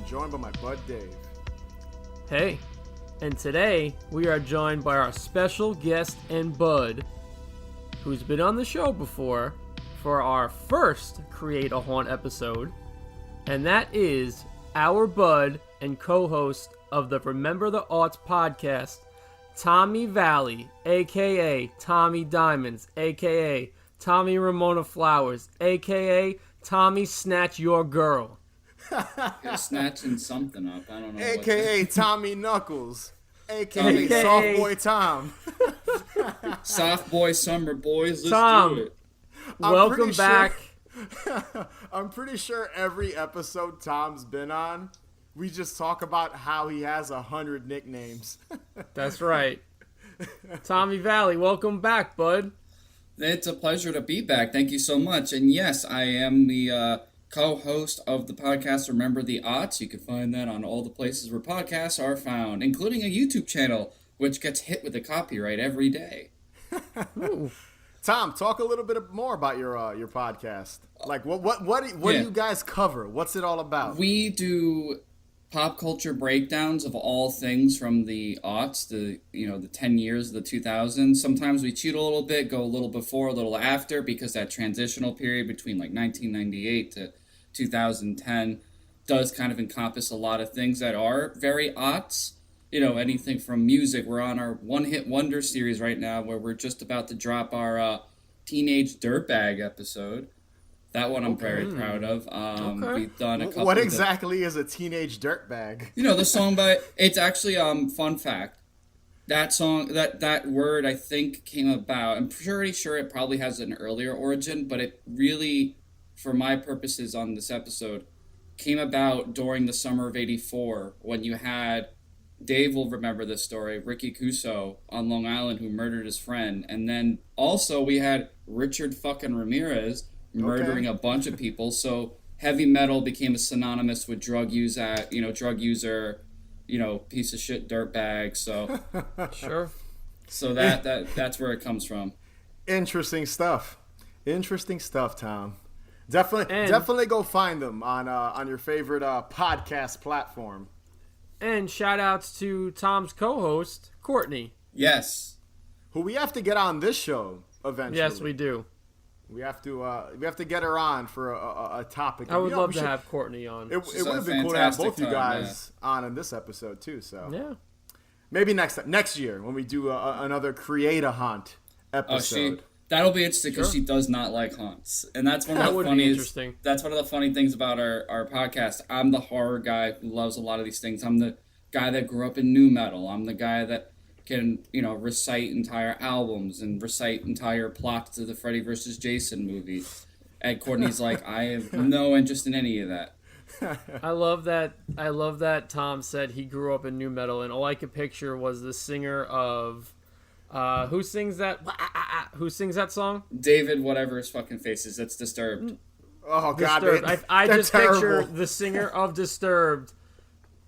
joined by my bud Dave. Hey, and today we are joined by our special guest and bud, who's been on the show before for our first Create a Haunt episode, and that is our bud and co-host of the Remember the Arts podcast, Tommy Valley, aka Tommy Diamonds, aka Tommy Ramona Flowers, aka Tommy Snatch Your Girl. You're snatching something up. I don't know. AKA Tommy Knuckles. AKA Soft Boy Tom. Soft boy, summer boys. Let's Tom, do it. Welcome back. I'm pretty sure every episode Tom's been on, we just talk about how he has 100 nicknames. That's right. Tommy Valley, welcome back, bud. It's a pleasure to be back. Thank you so much. And yes, I am the co-host of the podcast Remember the Aughts. You can find that on all the places where podcasts are found, including a YouTube channel, which gets hit with a copyright every day. Tom, talk a little bit more about your podcast. Like, what do you guys cover? What's it all about? We do pop culture breakdowns of all things from the aughts, the 10 years of the 2000s. Sometimes we cheat a little bit, go a little before, a little after, because that transitional period between like 1998 to 2010 does kind of encompass a lot of things that are very aughts. You know, anything from music. We're on our one-hit wonder series right now, where we're just about to drop our Teenage Dirtbag episode. That one I'm very proud of. We've done a couple. What exactly is a teenage dirtbag? You know, the song by... It's actually, fun fact. That song, that word, I think, came about... I'm pretty sure it probably has an earlier origin, but it really, for my purposes on this episode, came about during the summer of '84, when you had... Dave will remember this story, Ricky Cuso on Long Island, who murdered his friend. And then also we had Richard fucking Ramirez murdering a bunch of people. So heavy metal became synonymous with drug user, piece of shit dirtbag. So Sure. So that's where it comes from. Interesting stuff, Tom. Definitely go find them on your favorite podcast platform. And shout outs to Tom's co-host, Courtney. Yes. Who we have to get on this show eventually. Yes, we do. We have to get her on for a topic. I would love to have Courtney on. It would have been cool to have both you guys on in this episode too. So yeah, maybe next year when we do another Create a Haunt episode. That'll be interesting because she does not like haunts, and that's one of the funniest. That's one of the funny things about our podcast. I'm the horror guy who loves a lot of these things. I'm the guy that grew up in nu metal. I'm the guy that can recite entire albums and recite entire plots of the Freddy vs. Jason movie. And Courtney's like, I have no interest in any of that. I love that Tom said he grew up in nu metal, and all I could picture was the singer of. Who sings that? Who sings that song? David, whatever his fucking face is. That's Disturbed. Oh God! Disturbed. I just picture the singer of Disturbed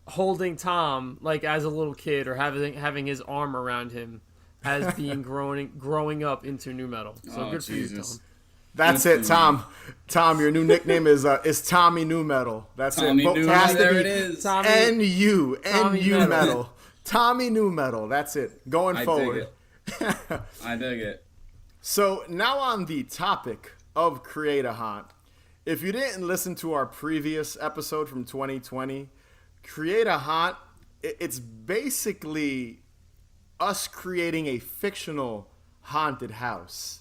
holding Tom like as a little kid, or having his arm around him as being growing up into nu metal. So good Jesus. for you, Tom. That's it, Tom. Tom, your new nickname is Tommy Nu Metal. That's Tommy it. Nu Metal. There it is. NU Metal. Tommy Nu Metal. That's it. Going forward. I dig it. So now on the topic of Create a Haunt, if you didn't listen to our previous episode from 2020, Create a Haunt, it's basically us creating a fictional haunted house.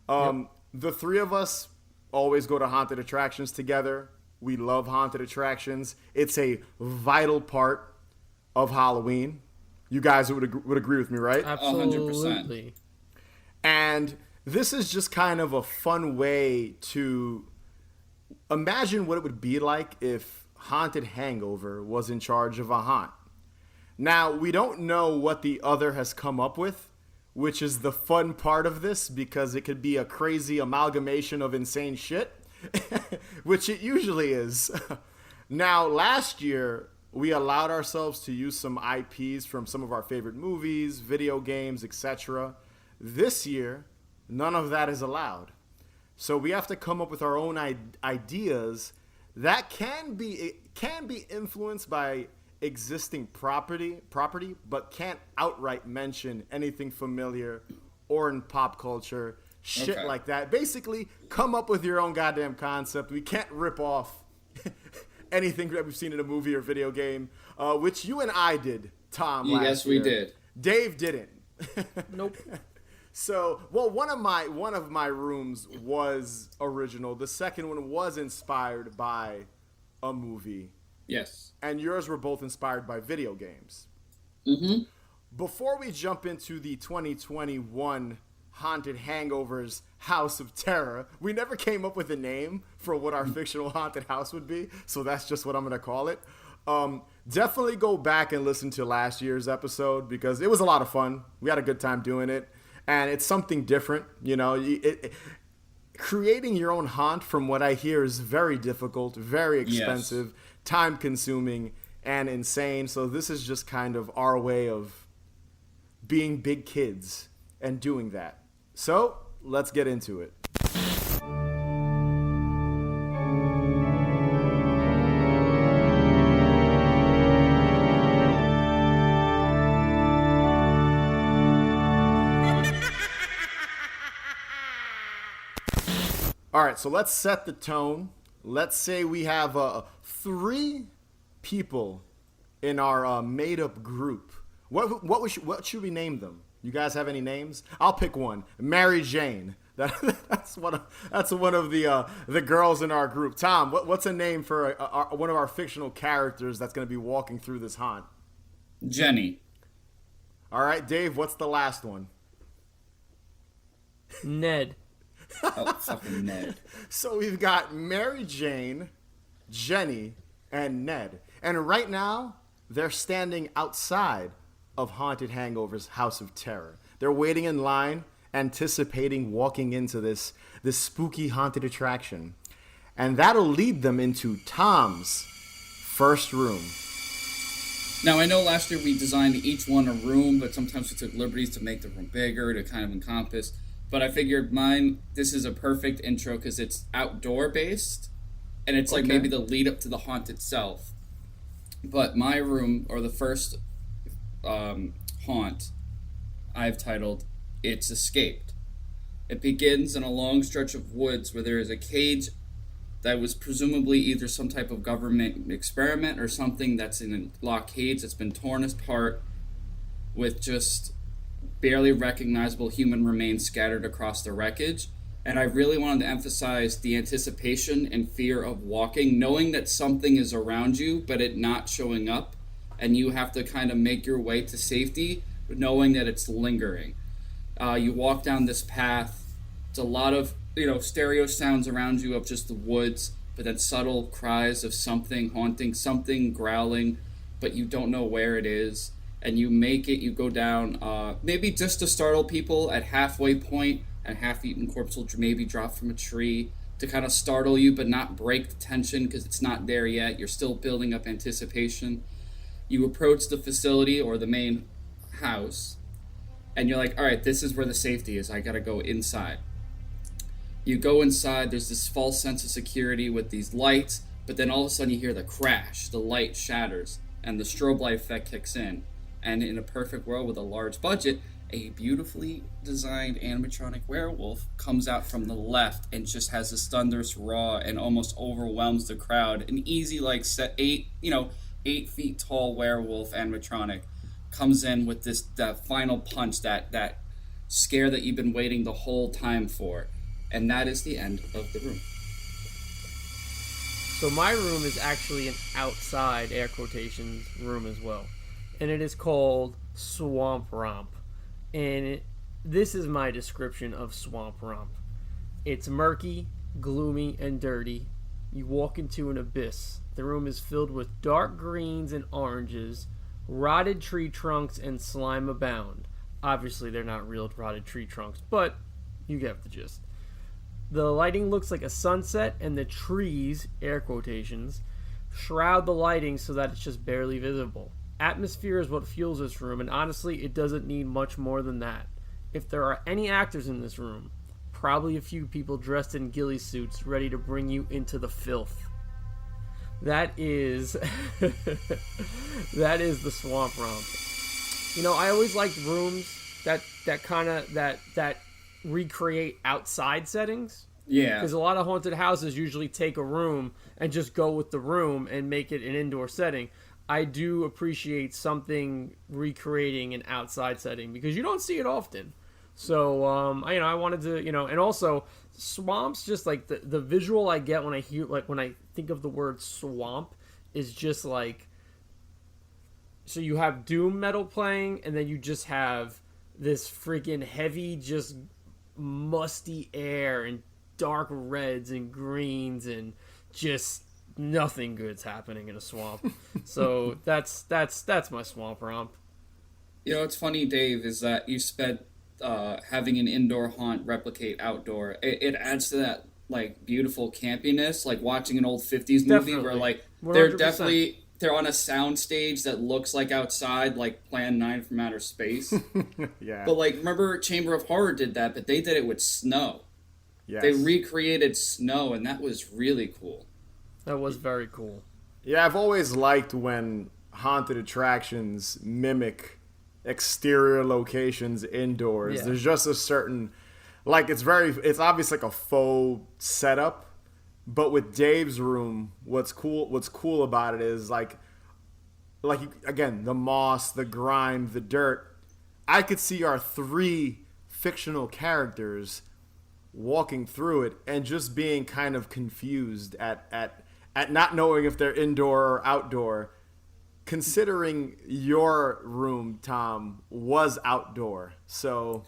The three of us always go to haunted attractions together. We love haunted attractions. It's a vital part of Halloween. You guys would agree with me, right? Absolutely. 100%. And this is just kind of a fun way to imagine what it would be like if Haunted Hangover was in charge of a haunt. Now, we don't know what the other has come up with, which is the fun part of this, because it could be a crazy amalgamation of insane shit, which it usually is. Now, last year, we allowed ourselves to use some IPs from some of our favorite movies, video games, etc. This year, none of that is allowed. So we have to come up with our own ideas that can be influenced by existing property, but can't outright mention anything familiar or in pop culture, shit Okay. like that. Basically, come up with your own goddamn concept. We can't rip off anything that we've seen in a movie or video game, which you and I did, Tom, last Yes, year. we did. Dave didn't. Nope. So, well, one of my rooms was original. The second one was inspired by a movie, Yes. and yours were both inspired by video games. Mm-hmm. Before we jump into the 2021 Haunted Hangovers House of Terror, we never came up with a name for what our fictional haunted house would be, so that's just what I'm going to call it. Definitely go back and listen to last year's episode because it was a lot of fun. We had a good time doing it, and it's something different. You know, creating your own haunt, from what I hear, is very difficult, very expensive, time-consuming, and insane. So this is just kind of our way of being big kids and doing that. So let's get into it. All right, so let's set the tone. Let's say we have 3 people in our made-up group. What should we name them? You guys have any names? I'll pick one. Mary Jane. That's one of the girls in our group. Tom, what's a name for one of our fictional characters that's going to be walking through this haunt? Jenny. All right, Dave, what's the last one? Ned. Oh, fucking Ned. So we've got Mary Jane, Jenny, and Ned. And right now, they're standing outside of Haunted Hangover's House of Terror. They're waiting in line, anticipating walking into this spooky haunted attraction. And that'll lead them into Tom's first room. Now, I know last year we designed each one a room, but sometimes we took liberties to make the room bigger to kind of encompass. But I figured this is a perfect intro because it's outdoor based, and it's like maybe the lead up to the haunt itself. But my room, or the first haunt, I've titled, It's Escaped. It begins in a long stretch of woods where there is a cage that was presumably either some type of government experiment or something that's in a locked cage that's been torn apart with just barely recognizable human remains scattered across the wreckage. And I really wanted to emphasize the anticipation and fear of walking, knowing that something is around you, but it not showing up, and you have to kind of make your way to safety, knowing that it's lingering. You walk down this path. It's a lot of, stereo sounds around you of just the woods, but then subtle cries of something haunting, something growling, but you don't know where it is. And you go down, maybe just to startle people at halfway point, and half-eaten corpse will maybe drop from a tree to kind of startle you, but not break the tension because it's not there yet. You're still building up anticipation. You approach the facility or the main house, and you're like, all right, this is where the safety is. I got to go inside. You go inside. There's this false sense of security with these lights, but then all of a sudden you hear the crash. The light shatters, and the strobe light effect kicks in. And in a perfect world with a large budget, a beautifully designed animatronic werewolf comes out from the left and just has this thunderous roar and almost overwhelms the crowd. An easy, 8 feet tall werewolf animatronic comes in with that final punch, that scare that you've been waiting the whole time for. And that is the end of the room. So my room is actually an outside, air quotations, room as well. And it is called Swamp Romp. And this is my description of Swamp Romp. It's murky, gloomy, and dirty. You walk into an abyss. The room is filled with dark greens and oranges, rotted tree trunks, and slime abound. Obviously, they're not real rotted tree trunks, but you get the gist. The lighting looks like a sunset, and the trees, air quotations, shroud the lighting so that it's just barely visible. Atmosphere is what fuels this room, and honestly, it doesn't need much more than that. If there are any actors in this room, probably a few people dressed in ghillie suits ready to bring you into the filth. That is that is the swamp romp. I always liked rooms that recreate outside settings. Yeah. Because a lot of haunted houses usually take a room and just go with the room and make it an indoor setting. I do appreciate something recreating an outside setting because you don't see it often. So I wanted to, and also swamps, just like the visual I get when I think of the word swamp is just like, so you have doom metal playing and then you just have this freaking heavy, just musty air and dark reds and greens and just nothing good's happening in a swamp. So that's my swamp romp. What's funny, Dave, is that you spent having an indoor haunt replicate outdoor. It adds to that like beautiful campiness, like watching an old 50s movie where like 100%. they're on a sound stage that looks like outside, like Plan 9 from Outer Space. Yeah. But like, remember Chamber of Horror did that, but they did it with snow. Yes. They recreated snow, and that was really cool. That was very cool. Yeah, I've always liked when haunted attractions mimic exterior locations indoors. Yeah. There's just a certain, like, it's obvious like a faux setup, but with Dave's room, what's cool about it is again, the moss, the grime, the dirt. I could see our three fictional characters walking through it and just being kind of confused at not knowing if they're indoor or outdoor, considering your room, Tom, was outdoor. So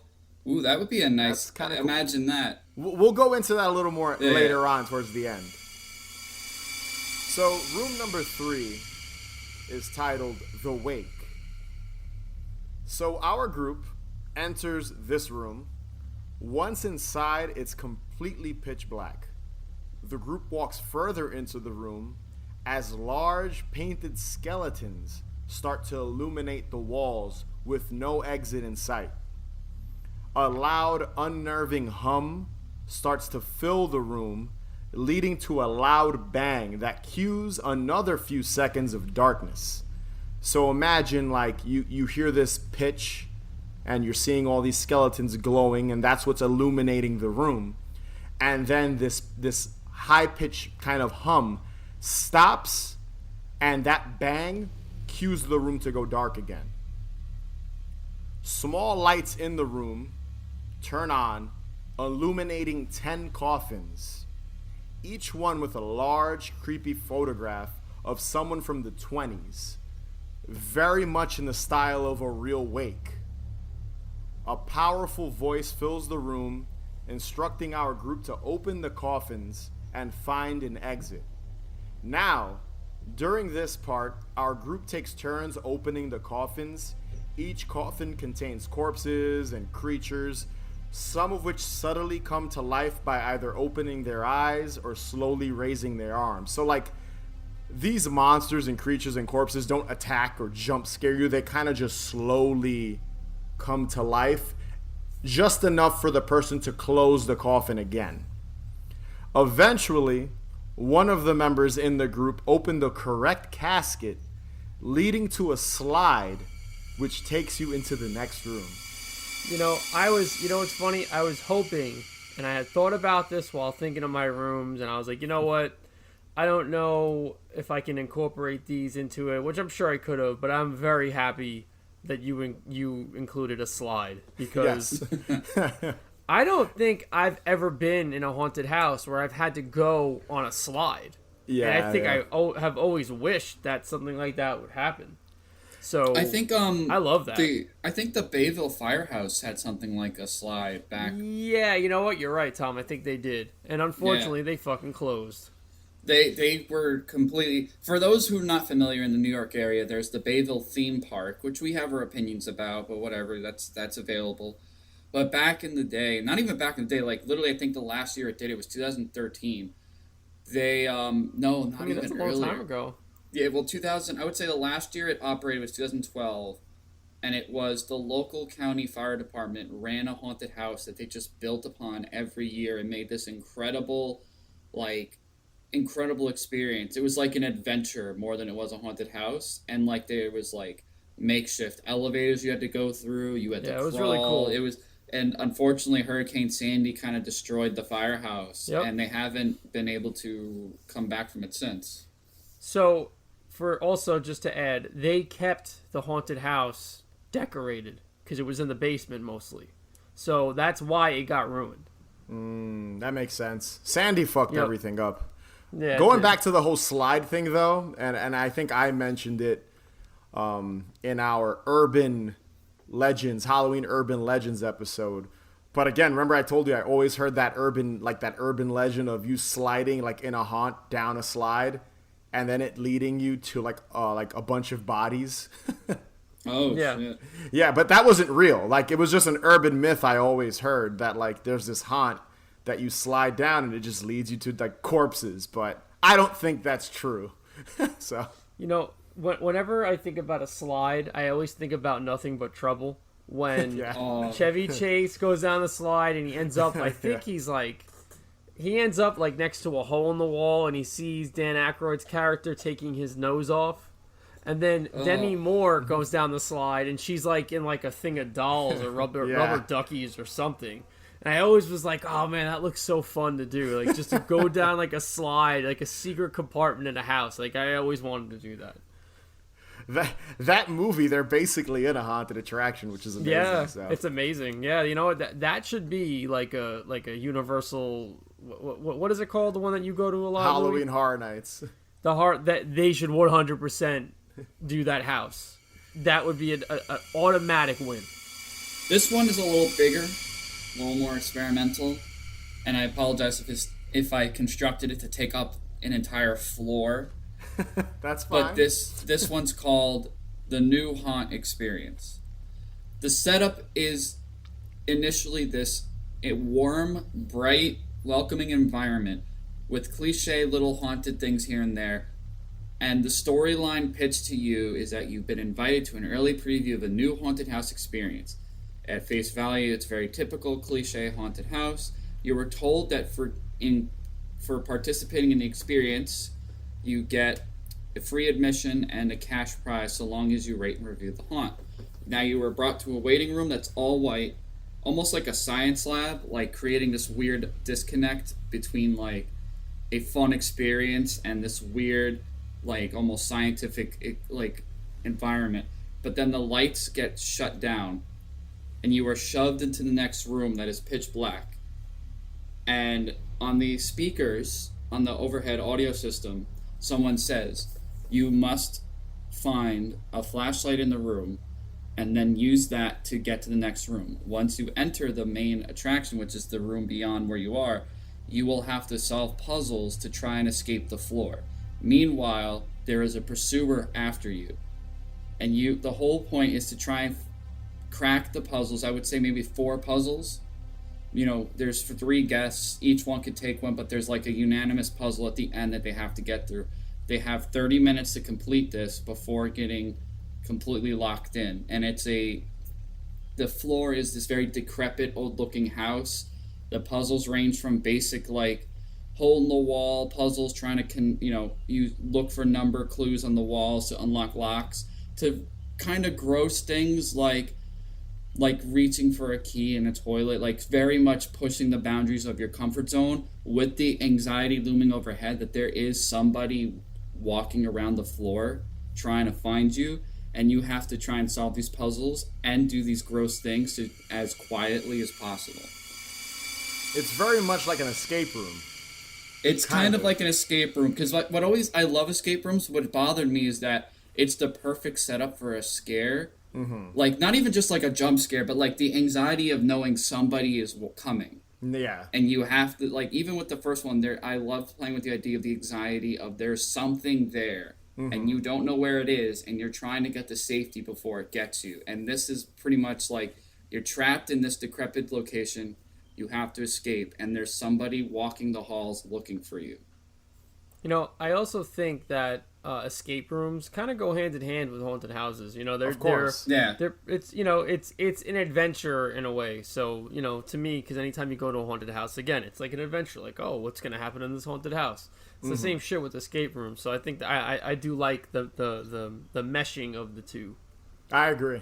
Ooh, that would be a nice, kind of imagine that. we'll go into that a little more later yeah. on towards the end. So room number 3 is titled The Wake. So our group enters this room. Once inside, it's completely pitch black. The group walks further into the room as large painted skeletons start to illuminate the walls with no exit in sight. A loud, unnerving hum starts to fill the room, leading to a loud bang that cues another few seconds of darkness. So imagine like you hear this pitch and you're seeing all these skeletons glowing, and that's what's illuminating the room. And then this high-pitched kind of hum stops, and that bang cues the room to go dark again. Small lights in the room turn on, illuminating 10 coffins, each one with a large, creepy photograph of someone from the 20s, very much in the style of a real wake. A powerful voice fills the room, instructing our group to open the coffins and find an exit. Now, during this part, our group takes turns opening the coffins. Each coffin contains corpses and creatures, some of which subtly come to life by either opening their eyes or slowly raising their arms. So, like, these monsters and creatures and corpses don't attack or jump scare you. They kind of just slowly come to life, just enough for the person to close the coffin again. Eventually, one of the members in the group opened the correct casket, leading to a slide which takes you into the next room. It's funny, I was hoping, and I had thought about this while thinking of my rooms, and I was like, you know what, I don't know if I can incorporate these into it, which I'm sure I could have, but I'm very happy that you included a slide, because Yes. I don't think I've ever been in a haunted house where I've had to go on a slide. Yeah, and I think yeah. I have always wished that something like that would happen. So I think I love that. I think the Bayville Firehouse had something like a slide back. Yeah, you know what? You're right, Tom. I think they did, and unfortunately, they fucking closed. They were completely. For those who are not familiar in the New York area, there's the Bayville theme park, which we have our opinions about, but whatever, that's available. But back in the day, not even back in the day, like literally, I think the last year it did it was 2013. They no, not even that's a long earlier. time ago. Yeah, well, 2000. I would say the last year it operated was 2012, and it was the local county fire department ran a haunted house that they just built upon every year and made this incredible, like, incredible experience. It was like an adventure more than it was a haunted house, and like there was like makeshift elevators you had to go through. You had to Yeah, it was really crawl. cool. It was, and unfortunately, Hurricane Sandy kind of destroyed the firehouse, Yep. and they haven't been able to come back from it since. So, for also just to add, they kept the haunted house decorated because it was in the basement mostly. So that's why it got ruined. That makes sense. Sandy fucked Yep. everything up. Yeah. Going back to the whole slide thing, though, and I think I mentioned it in our urban legends, Halloween urban legends episode. But again, remember I told you I always heard that urban legend of you sliding like in a haunt down a slide, and then it leading you to like a bunch of bodies. Oh Yeah. shit! Yeah, but that wasn't real. Like it was just an urban myth I always heard that like there's this haunt that you slide down and it just leads you to like corpses. But I don't think that's true. So You know, whenever I think about a slide, I always think about Nothing But Trouble. When Yeah. Oh, Chevy Chase goes down the slide and he ends up, I think he ends up like next to a hole in the wall and he sees Dan Aykroyd's character taking his nose off. And then Demi Moore goes down the slide and she's like in like a thing of dolls or rubber duckies or something. And I always was like, oh man, that looks so fun to do. Like just to go down like a slide, like a secret compartment in a house. Like I always wanted to do that. that movie, they're basically in a haunted attraction, which is amazing. Yeah, So. it's amazing. Yeah, you know what? That should be like a universal. What is it called? The one that you go to a lot. Halloween Louis? Horror Nights. The heart that they should 100% do that house. That would be an automatic win. this one is a little bigger, a little more experimental, and I apologize if I constructed it to take up an entire floor. That's fine. But this one's called the New Haunt Experience. The setup is initially this warm, bright, welcoming environment with cliche little haunted things here and there. And the storyline pitched to you is that you've been invited to an early preview of a new haunted house experience. At face value, it's very typical cliche haunted house. You were told that for participating in the experience, you get a free admission and a cash prize so long as you rate and review the haunt. Now you were brought to a waiting room that's all white, almost like a science lab, like creating this weird disconnect between like a fun experience and this weird, like almost scientific like environment. But then the lights get shut down and you are shoved into the next room that is pitch black. And on the speakers, on the overhead audio system, someone says, you must find a flashlight in the room and then use that to get to the next room. Once you enter the main attraction, which is the room beyond where you are, you will have to solve puzzles to try and escape the floor. Meanwhile, there is a pursuer after you. And the whole point is to try and crack the puzzles. I would say maybe 4 puzzles. You know, there's 3 guests, each one could take one, but there's like a unanimous puzzle at the end that they have to get through. They have 30 minutes to complete this before getting completely locked in. And the floor is this very decrepit, old-looking house. The puzzles range from basic, like, hole-in-the-wall puzzles, trying to, you look for number clues on the walls to unlock locks, to kind of gross things like reaching for a key in a toilet, like very much pushing the boundaries of your comfort zone with the anxiety looming overhead that there is somebody walking around the floor trying to find you, and you have to try and solve these puzzles and do these gross things as quietly as possible. It's very much like an escape room. It's kind of like an escape room, because I love escape rooms. What bothered me is that it's the perfect setup for a scare. Mm-hmm. Like, not even just like a jump scare, but like the anxiety of knowing somebody is coming. Yeah. And you have to, like, even with the first one, I love playing with the idea of the anxiety of there's something there, and you don't know where it is, and you're trying to get to safety before it gets you. And this is pretty much like you're trapped in this decrepit location, you have to escape, and there's somebody walking the halls looking for you. You know, I also think that escape rooms kind of go hand in hand with haunted houses. They're Of course. they're it's an adventure in a way. So to me, because anytime you go to a haunted house, again, it's like an adventure. Like, oh, what's gonna happen in this haunted house? It's the same shit with escape rooms. So I think that I do like the meshing of the two. I agree.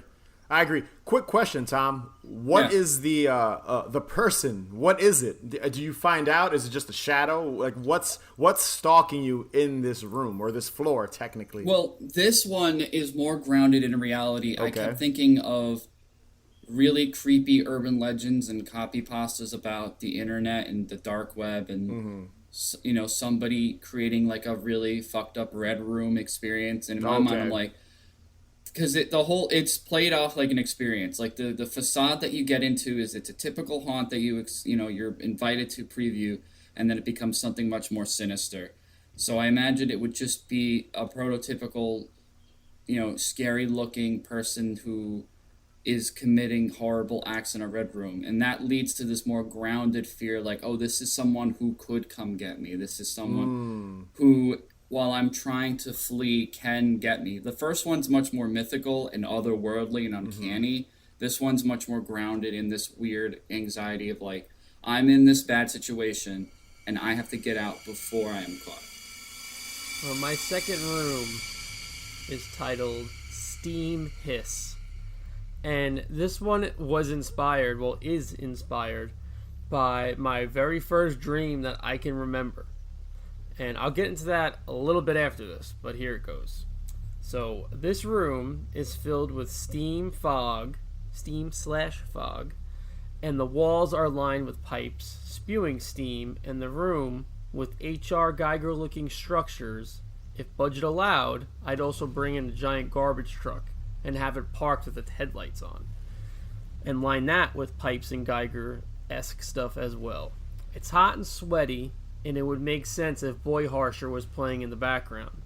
Quick question, Tom. What is the person? What is it? Do you find out? Is it just a shadow? Like what's stalking you in this room or this floor, technically? Well, this one is more grounded in reality. Okay. I kept thinking of really creepy urban legends and copy pastas about the internet and the dark web and somebody creating like a really fucked up red room experience. And in my mind, I'm like, because it's played off like an experience. Like the facade that you get into is it's a typical haunt that you're invited to preview, and then it becomes something much more sinister. So I imagine it would just be a prototypical, scary looking person who is committing horrible acts in a red room, and that leads to this more grounded fear, like, oh, this is someone who could come get me. This is someone who, while I'm trying to flee, can get me. The first one's much more mythical and otherworldly and uncanny. This one's much more grounded in this weird anxiety of like, I'm in this bad situation and I have to get out before I am caught. Well, my second room is titled Steam Hiss. And this one is inspired by my very first dream that I can remember. And I'll get into that a little bit after this, but here it goes. So this room is filled with steam/fog, and the walls are lined with pipes spewing steam, and the room with H.R. Geiger looking structures. If budget allowed, I'd also bring in a giant garbage truck and have it parked with its headlights on, and line that with pipes and Geiger-esque stuff as well. It's hot and sweaty, and it would make sense if Boy Harsher was playing in the background.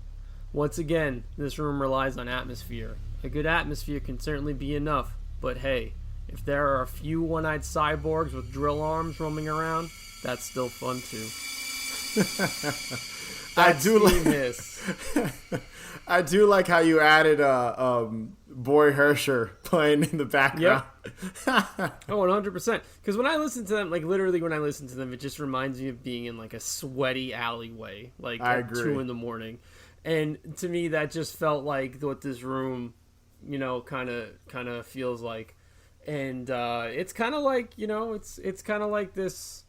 Once again, this room relies on atmosphere. A good atmosphere can certainly be enough, but hey, if there are a few one-eyed cyborgs with drill arms roaming around, that's still fun too. I do like how you added Boy Harsher playing in the background. Yep. Oh, 100%. Because when I listen to them, like literally when I listen to them, it just reminds me of being in like a sweaty alleyway, like at 2 a.m. And to me, that just felt like what this room, kind of feels like. And it's kind of like, it's kind of like this.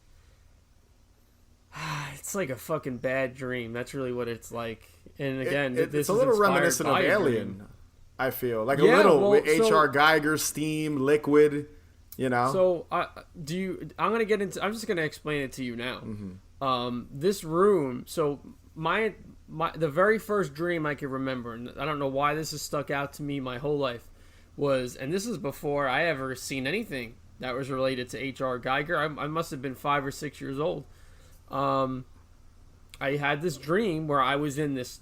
It's like a fucking bad dream. That's really what it's like. And again, it's a little reminiscent of Alien. I feel like a little with H.R. Geiger, steam, liquid. So I'm just gonna explain it to you now. This room. So the very first dream I can remember, and I don't know why this has stuck out to me my whole life, was, and this is before I ever seen anything that was related to H.R. Geiger. I must have been 5 or 6 years old. I had this dream where I was in this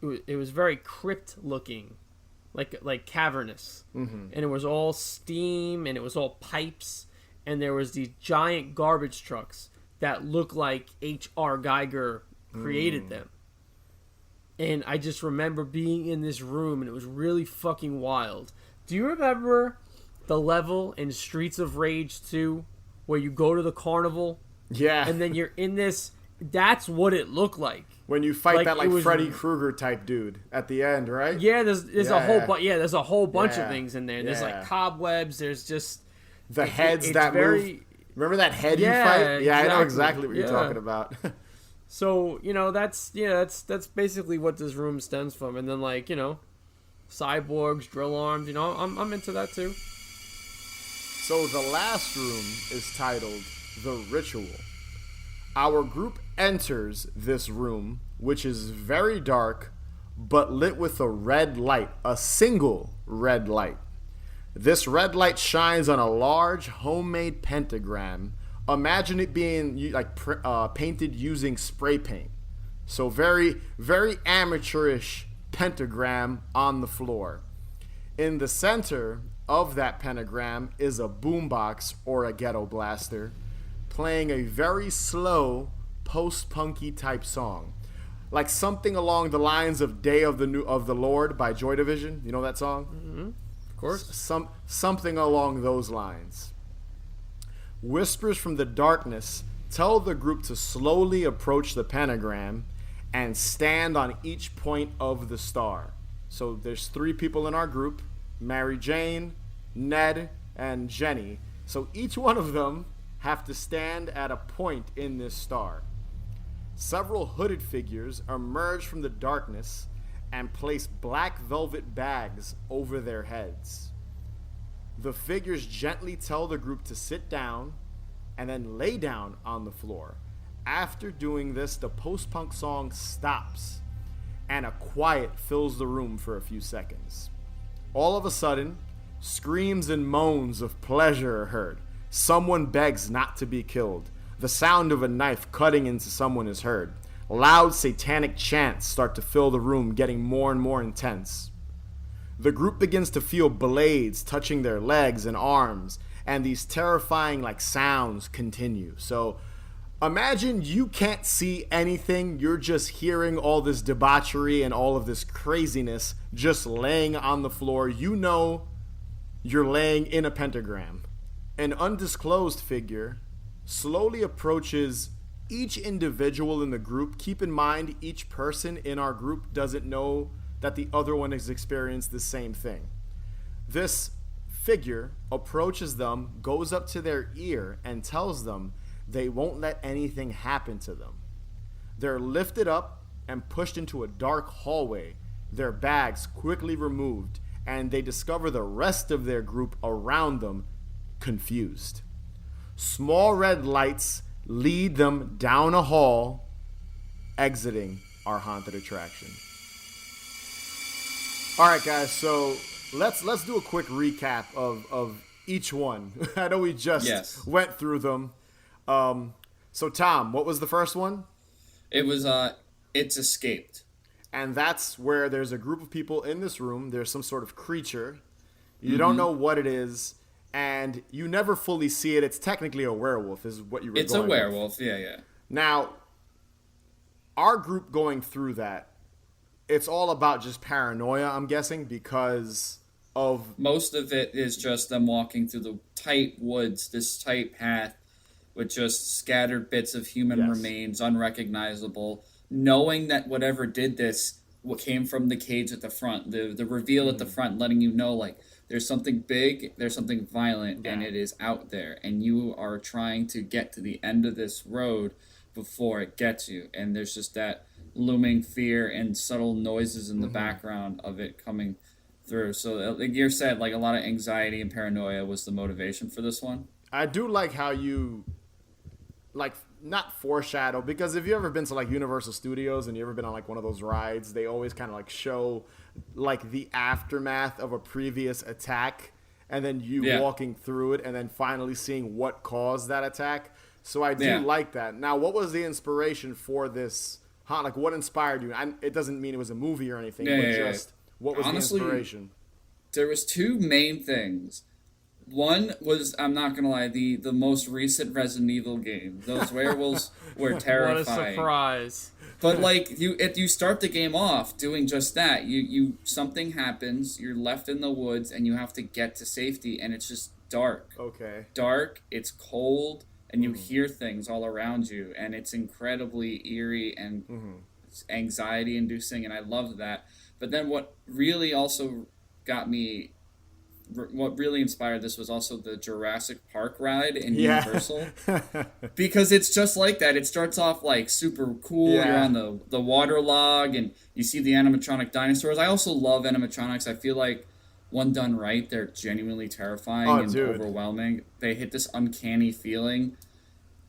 it was very crypt looking, like cavernous, and it was all steam and it was all pipes, and there was these giant garbage trucks that looked like H.R. Geiger created them. And I just remember being in this room, and it was really fucking wild. Do you remember the level in Streets of Rage 2 where you go to the carnival? Yeah. And then you're in this. That's what it looked like. When you fight that Freddy Krueger type dude at the end, right? Yeah, there's a whole bunch of things in there. There's like cobwebs. There's just the heads that move. Remember that head you fight? Yeah, exactly. I know exactly what you're talking about. So that's basically what this room stems from. And then cyborgs, drill arms. I'm into that too. So the last room is titled The Ritual. Our group enters this room, which is very dark, but lit with a red light, a single red light. This red light shines on a large homemade pentagram. Imagine it being painted using spray paint. So very, very amateurish pentagram on the floor. In the center of that pentagram is a boombox or a ghetto blaster, playing a very slow post-punky type song. like something along the lines of "Day of the Lord" by Joy Division. You know that song? Of course. Something along those lines. Whispers from the darkness tell the group to slowly approach the pentagram and stand on each point of the star. So there's 3 people in our group: Mary Jane, Ned, and Jenny. So each one of them have to stand at a point in this star. Several hooded figures emerge from the darkness and place black velvet bags over their heads. The figures gently tell the group to sit down and then lay down on the floor. After doing this, the post-punk song stops and a quiet fills the room for a few seconds. All of a sudden, screams and moans of pleasure are heard. Someone begs not to be killed. The sound of a knife cutting into someone is heard. Loud satanic chants start to fill the room, getting more and more intense. The group begins to feel blades touching their legs and arms, and these terrifying sounds continue. So imagine you can't see anything, you're just hearing all this debauchery and all of this craziness just laying on the floor. You know you're laying in a pentagram. An undisclosed figure slowly approaches each individual in the group. Keep in mind, each person in our group doesn't know that the other one has experienced the same thing. This figure approaches them, goes up to their ear, and tells them they won't let anything happen to them. They're lifted up and pushed into a dark hallway, their bags quickly removed, and they discover the rest of their group around them confused. Small red lights lead them down a hall, exiting our haunted attraction. All right, guys, so let's do a quick recap of each one. I know we just went through them. So Tom, what was the first one? It was It's Escaped. And that's where there's a group of people in this room. There's some sort of creature. You don't know what it is, and you never fully see it. It's technically a werewolf, is what you were going with. It's a werewolf, yeah. Now, our group going through that, it's all about just paranoia, I'm guessing, because of... Most of it is just them walking through the tight woods, this tight path, with just scattered bits of human remains, unrecognizable, knowing that whatever did this what came from the cage at the front, the reveal at the front, letting you know, there's something big, there's something violent, and it is out there, and you are trying to get to the end of this road before it gets you, and there's just that looming fear and subtle noises in the background of it coming through. So, like you said, a lot of anxiety and paranoia was the motivation for this one. I do like how you, not foreshadow, because if you ever been to Universal Studios and you ever been on one of those rides, they always kind of show the aftermath of a previous attack, and then you walking through it and then finally seeing what caused that attack. So I do like that. Now, what was the inspiration for this? What inspired you? It doesn't mean it was a movie or anything, what was honestly, the inspiration? There was 2 main things. One was, I'm not going to lie, the most recent Resident Evil game. Those werewolves were terrifying. What a surprise. But you start the game off doing just that. You something happens, you're left in the woods, and you have to get to safety, and it's just dark. Okay. Dark, it's cold, and you hear things all around you, and it's incredibly eerie and anxiety-inducing, and I loved that. But then what really also got me... What really inspired this was also the Jurassic Park ride in Universal. Because it's just like that. It starts off super cool. You're on the water log and you see the animatronic dinosaurs. I also love animatronics. I feel like when done right, they're genuinely terrifying overwhelming. They hit this uncanny feeling.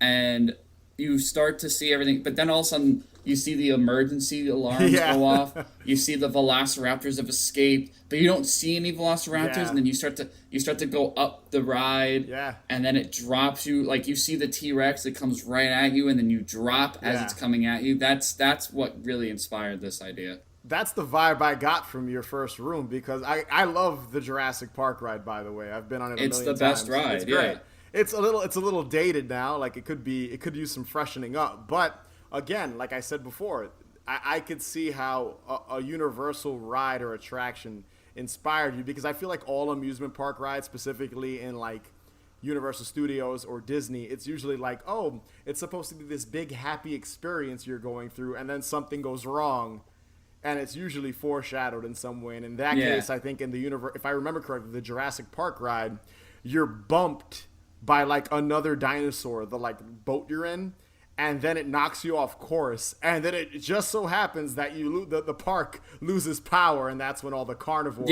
And you start to see everything. But then all of a sudden, you see the emergency alarms go off. You see the velociraptors have escaped, but you don't see any velociraptors. And then you start to go up the ride. And then it drops you. You see the T-Rex that comes right at you, and then you drop as it's coming at you. That's what really inspired this idea. That's the vibe I got from your first room, because I love the Jurassic Park ride. By the way, I've been on it a million times. It's the best ride. It's great. It's a little dated now. It could use some freshening up, but. Again, like I said before, I could see how a Universal ride or attraction inspired you, because I feel like all amusement park rides, specifically in like Universal Studios or Disney, it's usually like, oh, it's supposed to be this big happy experience you're going through, and then something goes wrong, and it's usually foreshadowed in some way. And in that case, I think in the universe, if I remember correctly, the Jurassic Park ride, you're bumped by like another dinosaur, the like boat you're in, and then it knocks you off course, and then it just so happens that the park loses power, and that's when all the carnivores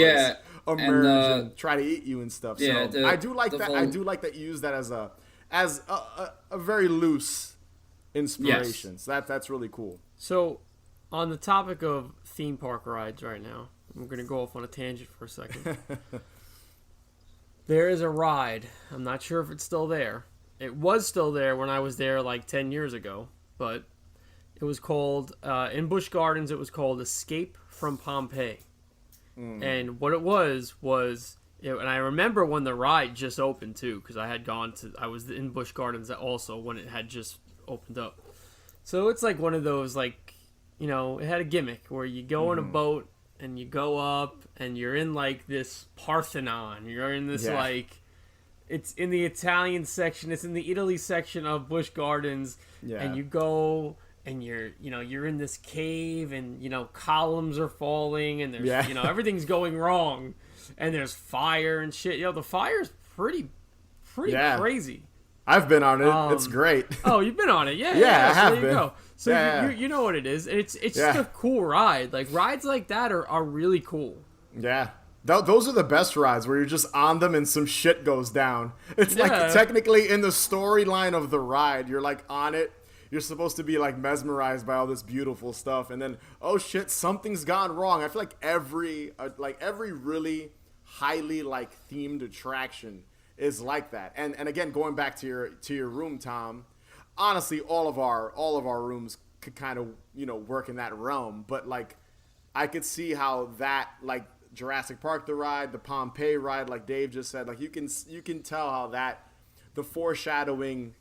emerge and try to eat you and stuff. So I do like that. I do like that you use that as a very loose inspiration. Yes. So that's really cool. So, on the topic of theme park rides right now, I'm going to go off on a tangent for a second. There is a ride. I'm not sure if it's still there. It was still there when I was there like 10 years ago, but it was called, in Busch Gardens, it was called Escape from Pompeii. And what it was, and I remember when the ride just opened too, because I was in Busch Gardens also when it had just opened up. So it's like one of those, like, you know, it had a gimmick where you go in a boat and you go up and you're in like this Parthenon. You're in this like, it's in the Italian section. It's in the Italy section of Busch Gardens. Yeah. And you go and you're in this cave, and, you know, columns are falling, and there's, you know, everything's going wrong, and there's fire and shit. You know, the fire's pretty crazy. I've been on it. It's great. Oh, you've been on it. Yeah. I have so there been. You go. So you know what it is. It's just a cool ride. Like, rides like that are really cool. Yeah. Those are the best rides, where you're just on them and some shit goes down. It's like technically in the storyline of the ride, you're like on it. You're supposed to be like mesmerized by all this beautiful stuff, and then, oh shit, something's gone wrong. I feel like every really highly like themed attraction is like that. And again, going back to your room, Tom, honestly, all of our rooms could kind of, you know, work in that realm. But like, I could see how that, like, Jurassic Park the ride, the Pompeii ride, like Dave just said, like you can tell how that, the foreshadowing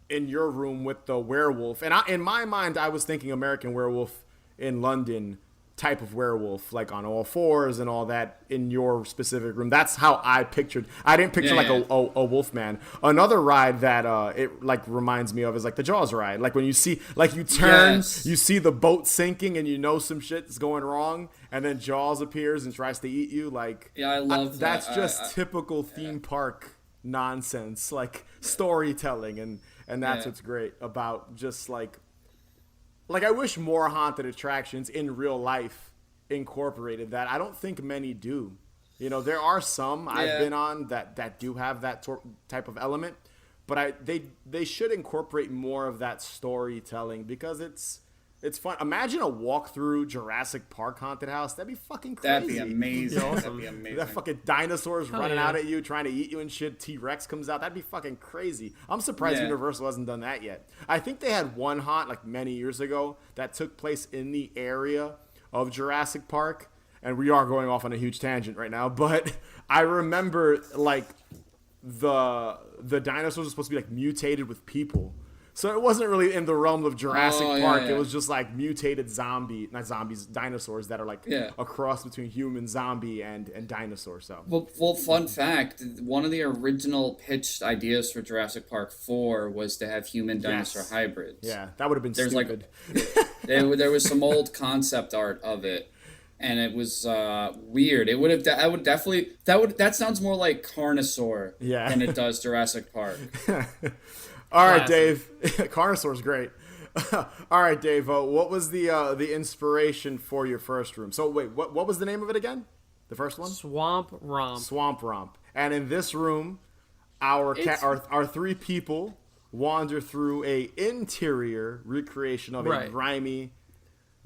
in your room with the werewolf, and in my mind I was thinking American Werewolf in London type of werewolf, like on all fours and all that in your specific room. That's how I pictured. I didn't picture a wolf man. Another ride that it like reminds me of is like the Jaws ride. Like when you see, like you turn, you see the boat sinking, and you know some shit is going wrong, and then Jaws appears and tries to eat you. Like, I love that. That's just typical theme park nonsense, like storytelling, and that's what's great about just like I wish more haunted attractions in real life incorporated that. I don't think many do. You know, there are some I've been on that do have that type of element, but they should incorporate more of that storytelling, because it's fun. Imagine a walk through Jurassic Park haunted house. That'd be fucking crazy. That'd be amazing. That'd be amazing. That fucking dinosaurs running out at you, trying to eat you and shit. T-Rex comes out. That'd be fucking crazy. I'm surprised Universal hasn't done that yet. I think they had one haunt like many years ago that took place in the area of Jurassic Park. And we are going off on a huge tangent right now, but I remember like the dinosaurs were supposed to be like mutated with people. So it wasn't really in the realm of Jurassic Park. It was just like mutated dinosaurs that are like a cross between human, zombie, and dinosaur. So well, fun fact, one of the original pitched ideas for Jurassic Park 4 was to have human dinosaur hybrids. Yeah, that would have been stupid. There was some old concept art of it, and it was weird. That sounds more like Carnosaur than it does Jurassic Park. All right, Dave. Carnosaur's great. All right, Dave. What was the inspiration for your first room? So wait, what was the name of it again? The first one? Swamp Romp. Swamp Romp. And in this room, our three people wander through a interior recreation of a grimy,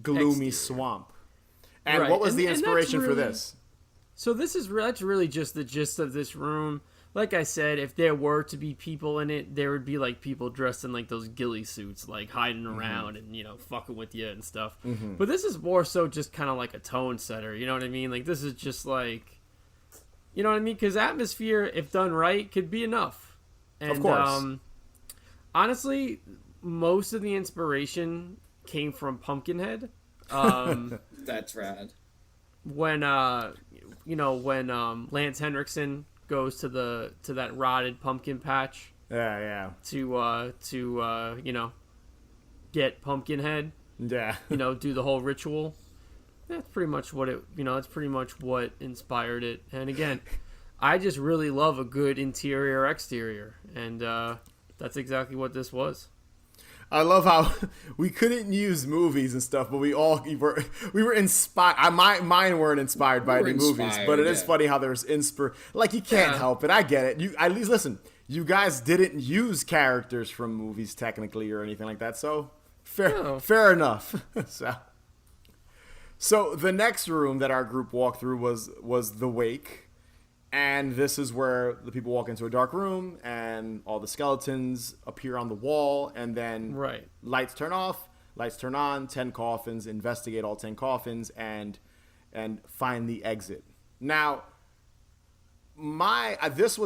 gloomy swamp. And what was the inspiration for this? So that's really just the gist of this room. Like I said, if there were to be people in it, there would be like people dressed in like those ghillie suits, like hiding around and, you know, fucking with you and stuff. But this is more so just kind of like a tone setter. You know what I mean? Like, this is just like, you know what I mean? Because atmosphere, if done right, could be enough. And, of course. Honestly, most of the inspiration came from Pumpkinhead. Um, That's rad. when Lance Henriksen goes to that rotted pumpkin patch Yeah, to get Pumpkinhead, yeah. do the whole ritual. That's pretty much what it. That's pretty much what inspired it. And again, I just really love a good interior exterior, and that's exactly what this was. I love how we couldn't use movies and stuff, but we were inspired. Mine weren't inspired by any movies, but it is funny how there's like you can't help it. I get it. You at least listen. You guys didn't use characters from movies technically or anything like that, so fair enough. So the next room that our group walked through was the wake. And this is where the people walk into a dark room and all the skeletons appear on the wall, and then lights turn off, lights turn on, 10 coffins, investigate all 10 coffins and find the exit. Now, this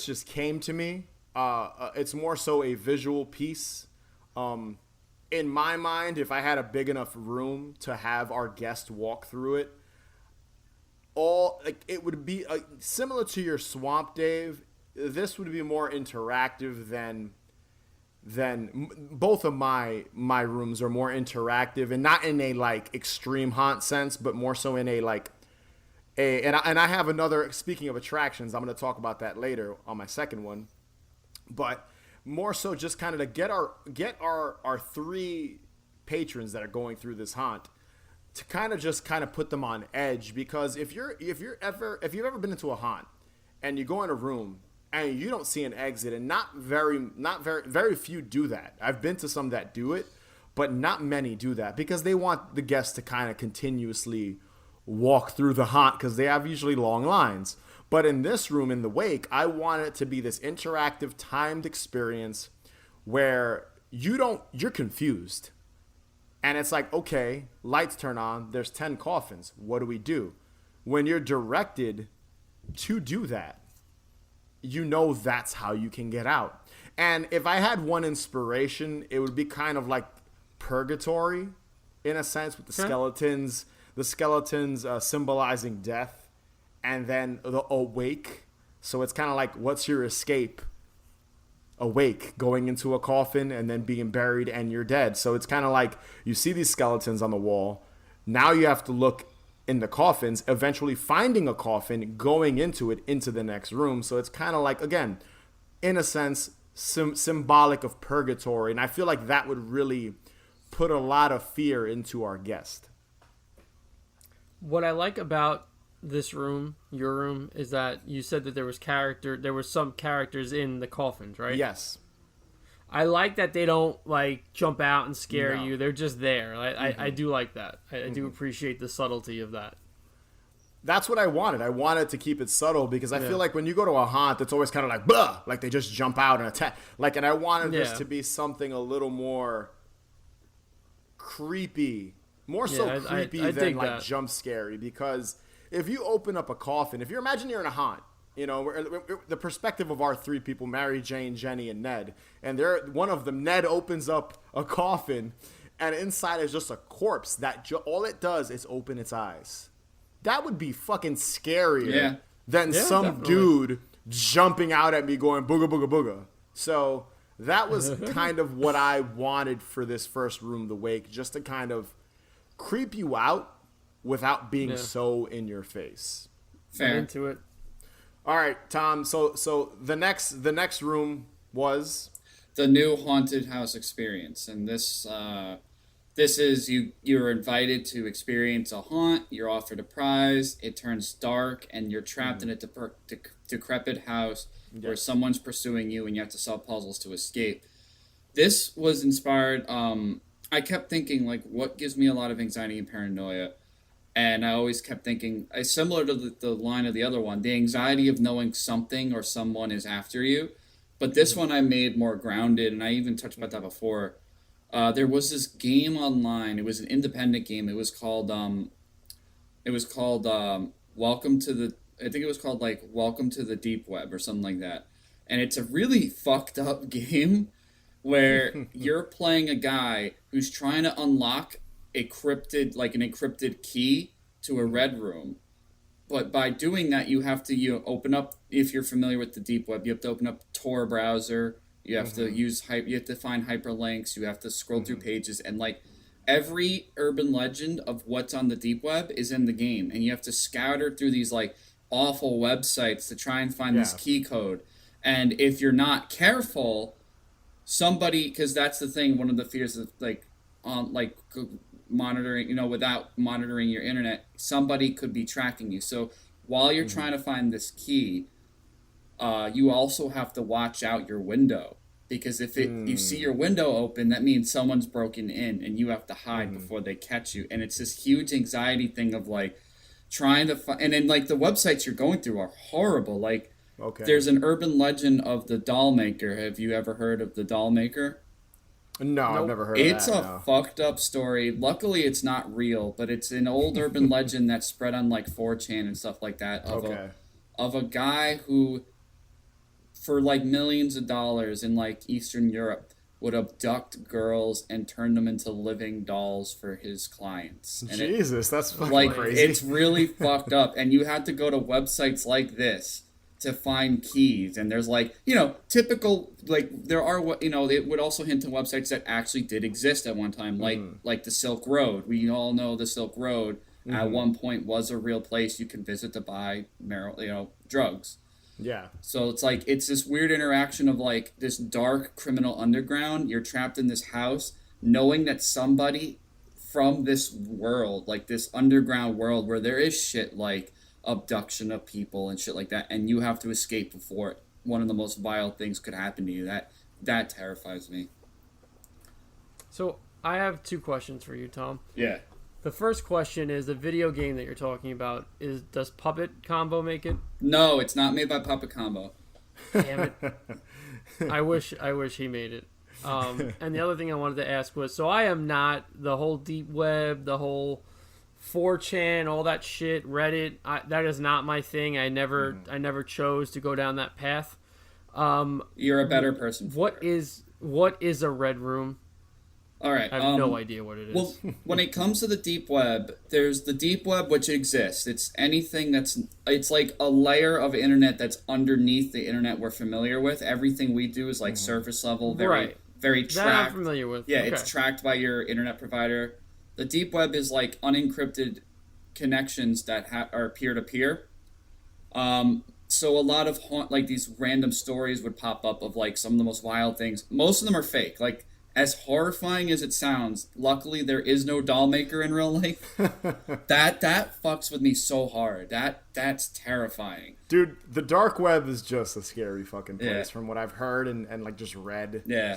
just came to me. It's more so a visual piece. In my mind, if I had a big enough room to have our guest walk through it, it would be similar to your Swamp Dave. This would be more interactive than both of my rooms are more interactive, and not in a like extreme haunt sense, but more so in a like and I have another. Speaking of attractions, I'm going to talk about that later on my second one, but more so just kind of to get our three patrons that are going through this haunt, to kind of put them on edge, because if you've ever been into a haunt and you go in a room and you don't see an exit, and very few do that. I've been to some that do it, but not many do that, because they want the guests to kind of continuously walk through the haunt, because they have usually long lines. But in this room, in the wake, I want it to be this interactive, timed experience where you're confused. And it's like, okay, lights turn on, there's 10 coffins. What do we do? When you're directed to do that, that's how you can get out. And if I had one inspiration, it would be kind of like purgatory, in a sense, with the skeletons symbolizing death, and then the awake. So it's kind of like, what's your escape? Awake, going into a coffin and then being buried, and you're dead. So it's kind of like you see these skeletons on the wall. Now you have to look in the coffins, eventually finding a coffin, going into the next room. So it's kind of like, again, in a sense, symbolic of purgatory. And I feel like that would really put a lot of fear into our guest. What I like about this room, your room, is that you said that there was some characters in the coffins, right? Yes. I like that they don't like jump out and scare you. They're just there. I do like that. I do appreciate the subtlety of that. That's what I wanted. I wanted to keep it subtle, because I feel like when you go to a haunt, it's always kind of like, blah, like they just jump out and attack. And I wanted this to be something a little more creepy, creepy than like that. Jump scary, because if you open up a coffin, if you imagine you're in a haunt, the perspective of our three people, Mary Jane, Jenny, and Ned, and one of them, Ned, opens up a coffin, and inside is just a corpse that all it does is open its eyes. That would be fucking scarier than some definitely. Dude jumping out at me going booga booga booga. So that was kind of what I wanted for this first room, the wake, just to kind of creep you out without being so in your face. Fair. I'm into it. All right, Tom. So the next room was the new haunted house experience, and this is you're invited to experience a haunt. You're offered a prize. It turns dark, and you're trapped in a decrepit house where someone's pursuing you, and you have to solve puzzles to escape. This was inspired. I kept thinking, like, what gives me a lot of anxiety and paranoia. And I always kept thinking, similar to the line of the other one, the anxiety of knowing something or someone is after you. But this one I made more grounded, and I even touched about that before. There was this game online. It was an independent game. It was called Welcome to the. I think it was called Welcome to the Deep Web or something like that. And it's a really fucked up game where you're playing a guy who's trying to unlock an encrypted key to a red room. But by doing that, you have to open up. If you're familiar with the deep web, you have to open up Tor browser. You have to you have to find hyperlinks. You have to scroll through pages, and like every urban legend of what's on the deep web is in the game, and you have to scatter through these like awful websites to try and find this key code. And if you're not careful, somebody, because that's the thing, one of the fears of monitoring, without monitoring your internet, somebody could be tracking you. So while you're trying to find this key, you also have to watch out your window, because if you see your window open, that means someone's broken in, and you have to hide before they catch you. And it's this huge anxiety thing of like trying to find, and then like the websites you're going through are horrible. Like there's an urban legend of the doll maker. Have you ever heard of the doll maker? No, I've never heard of that. It's a fucked up story. Luckily, it's not real, but it's an old urban legend that's spread on like 4chan and stuff like that of a guy who, for like millions of dollars in like Eastern Europe, would abduct girls and turn them into living dolls for his clients. And Jesus, that's fucking like crazy. It's really fucked up, and you had to go to websites like this to find keys. And there's like, typical, like there are, it would also hint to websites that actually did exist at one time, like the Silk Road. We all know the Silk Road at one point was a real place you can visit to buy drugs. Yeah. So it's like, it's this weird interaction of like this dark criminal underground. You're trapped in this house knowing that somebody from this world, like this underground world where there is shit like abduction of people and shit like that, and you have to escape before one of the most vile things could happen to you. That terrifies me. So I have two questions for you, Tom. Yeah. The first question is, the video game that you're talking about, does Puppet Combo make it? No, it's not made by Puppet Combo. Damn it. I wish he made it. And the other thing I wanted to ask was, so I am not the whole deep web, the whole 4chan, all that shit, Reddit. That is not my thing. I never chose to go down that path. You're a better person. What is a red room? All right. I have no idea what it is. Well, when it comes to the deep web, there's the deep web, which exists. It's anything it's like a layer of internet that's underneath the internet we're familiar with. Everything we do is like surface level, very tracked. That I'm familiar with. Yeah, okay. It's tracked by your internet provider. The deep web is like unencrypted connections that are peer-to-peer. So a lot of like these random stories would pop up of like some of the most wild things. Most of them are fake. Like, as horrifying as it sounds, luckily there is no doll maker in real life. That fucks with me so hard. That's terrifying. Dude, the dark web is just a scary fucking place from what I've heard and like just read. Yeah.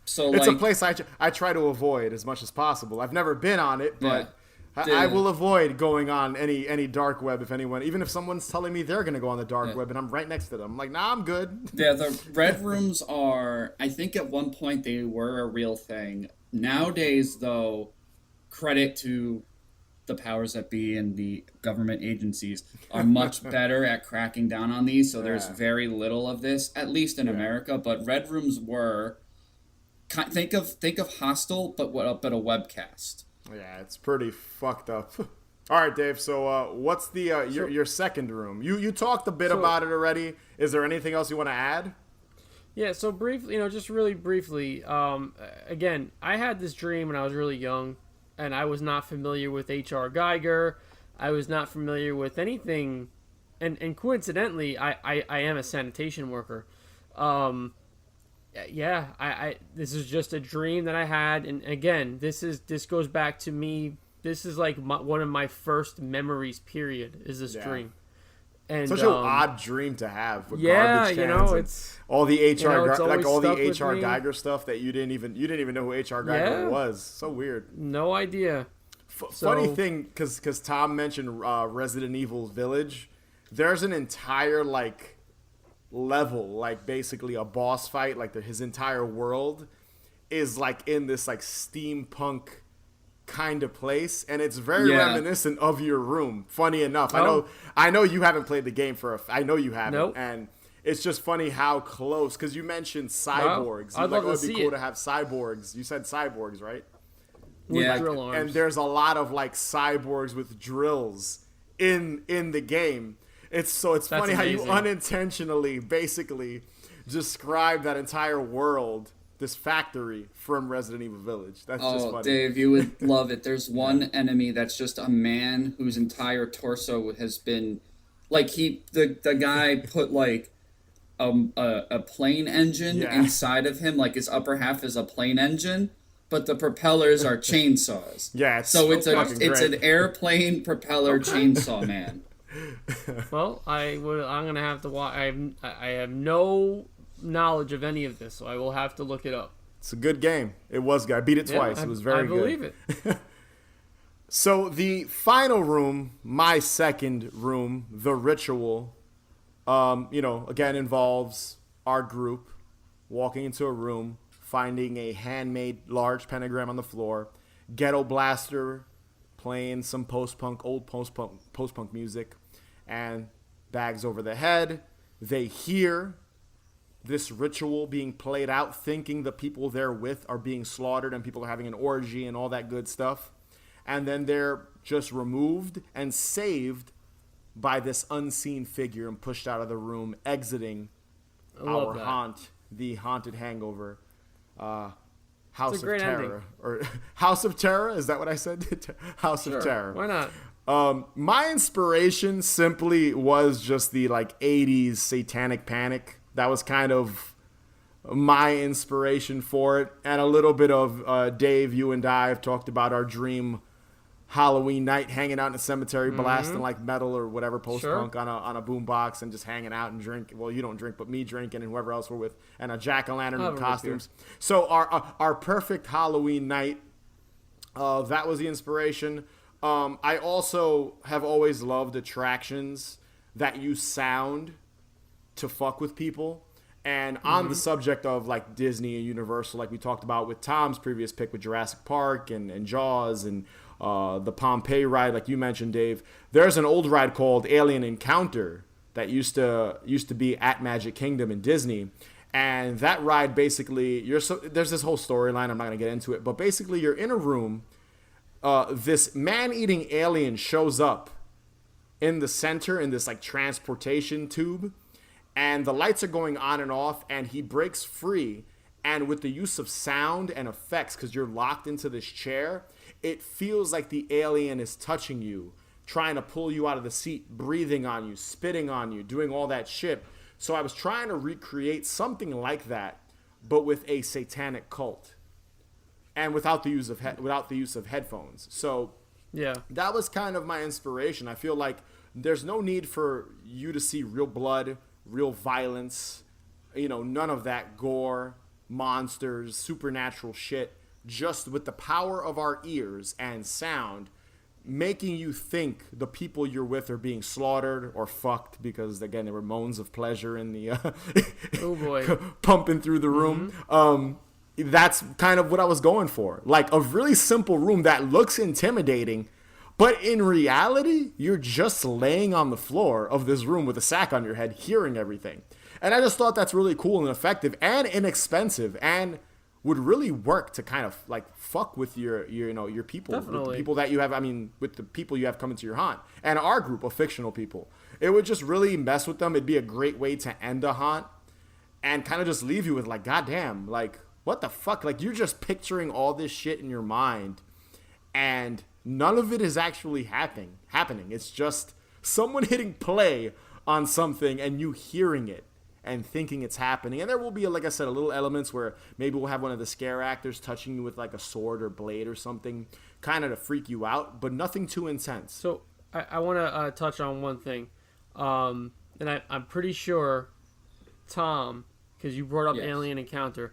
So it's a place I try to avoid as much as possible. I've never been on it, but I will avoid going on any dark web if anyone, even if someone's telling me they're going to go on the dark web and I'm right next to them. I'm like, nah, I'm good. Yeah, the red rooms are, I think at one point they were a real thing. Nowadays, though, credit to the powers that be and the government agencies are much better at cracking down on these. So there's very little of this, at least in America. But red rooms were, think of Hostel, but a webcast. Yeah, it's pretty fucked up. All right, Dave. So, what's the your second room? You talked a bit about it already. Is there anything else you want to add? Yeah. So briefly, just really briefly. Again, I had this dream when I was really young, and I was not familiar with H.R. Geiger. I was not familiar with anything, and coincidentally, I am a sanitation worker. Yeah, I this is just a dream that I had, and again, this goes back to me. This is like one of my first memories. Period. Is this dream? And such an odd dream to have. With yeah, garbage it's all the HR all the HR Geiger stuff that you didn't even know who HR Geiger was. So weird. No idea. Funny thing, because Tom mentioned Resident Evil Village. There's an entire level, like basically a boss fight, like his entire world is like in this like steampunk kind of place, and it's very reminiscent of your room. Funny enough, I know you haven't played the game I know you haven't, nope. and it's just funny how close, because you mentioned cyborgs. I'd Like, love oh, to it'd be see cool it. to have cyborgs. You said cyborgs, right? With Yeah. drill arms. And there's a lot of like cyborgs with drills in the game. It's That's funny how you amazing. unintentionally basically describe that entire world, this factory from Resident Evil Village. That's just Oh, funny. Dave, you would love it. There's one enemy that's just a man whose entire torso has been, like, the guy put like a plane engine Yeah. inside of him, like his upper half is a plane engine, but the propellers are chainsaws. Yeah, it's so it's fucking it's great. an airplane propeller chainsaw man. Well, I'm gonna have to watch. I have no knowledge of any of this, so I will have to look it up. It's a good game. It was good. I beat it twice. Yeah, It was very good. I believe it. So the final room, my second room, the ritual, again involves our group walking into a room, finding a handmade large pentagram on the floor, ghetto blaster playing some old post-punk music, and bags over the head. They hear this ritual being played out, thinking the people they're with are being slaughtered and people are having an orgy and all that good stuff. And then they're just removed and saved by this unseen figure and pushed out of the room, exiting love our that. haunt, the haunted Hangover, House It's a of great Terror. ending. Or House of Terror? Is that what I said? House Sure. of Terror. Why not? My inspiration simply was just the like 80s satanic panic. That was kind of my inspiration for it. And a little bit of Dave, you and I have talked about our dream Halloween night, hanging out in a cemetery, blasting like metal or whatever post-punk on a boombox and just hanging out and drink. Well, you don't drink, but me drinking and whoever else we're with, and a jack-o'-lantern I'll and have a root costumes. So our perfect Halloween night, that was the inspiration. I also have always loved attractions that use sound to fuck with people. And on the subject of like Disney and Universal, like we talked about with Tom's previous pick with Jurassic Park and Jaws and the Pompeii ride, like you mentioned, Dave, there's an old ride called Alien Encounter that used to be at Magic Kingdom in Disney. And that ride basically, there's this whole storyline, I'm not going to get into it, but basically you're in a room, this man-eating alien shows up in the center in this like transportation tube, and the lights are going on and off, and he breaks free, and with the use of sound and effects, because you're locked into this chair, it feels like the alien is touching you, trying to pull you out of the seat, breathing on you, spitting on you, doing all that shit. So I was trying to recreate something like that, but with a satanic cult, and without the use of headphones. So Yeah. that was kind of my inspiration. I feel like there's no need for you to see real blood, real violence, none of that gore, monsters, supernatural shit. Just with the power of our ears and sound, making you think the people you're with are being slaughtered or fucked, because again there were moans of pleasure in the Oh boy. pumping through the room. That's kind of what I was going for, like a really simple room that looks intimidating, but in reality you're just laying on the floor of this room with a sack on your head, hearing everything. And I just thought that's really cool and effective and inexpensive, and would really work to kind of like fuck with your people, with the Definitely. people that you have. I mean, with the people you have coming to your haunt, and our group of fictional people. It would just really mess with them. It'd be a great way to end a haunt, and kind of just leave you with like, goddamn, like what the fuck? Like you're just picturing all this shit in your mind, and none of it is actually happening. It's just someone hitting play on something and you hearing it and thinking it's happening. And there will be, like I said, a little elements where maybe we'll have one of the scare actors touching you with like a sword or blade or something, kind of to freak you out, but nothing too intense. So I want to touch on one thing, and I'm pretty sure Tom, because you brought up Yes. Alien Encounter,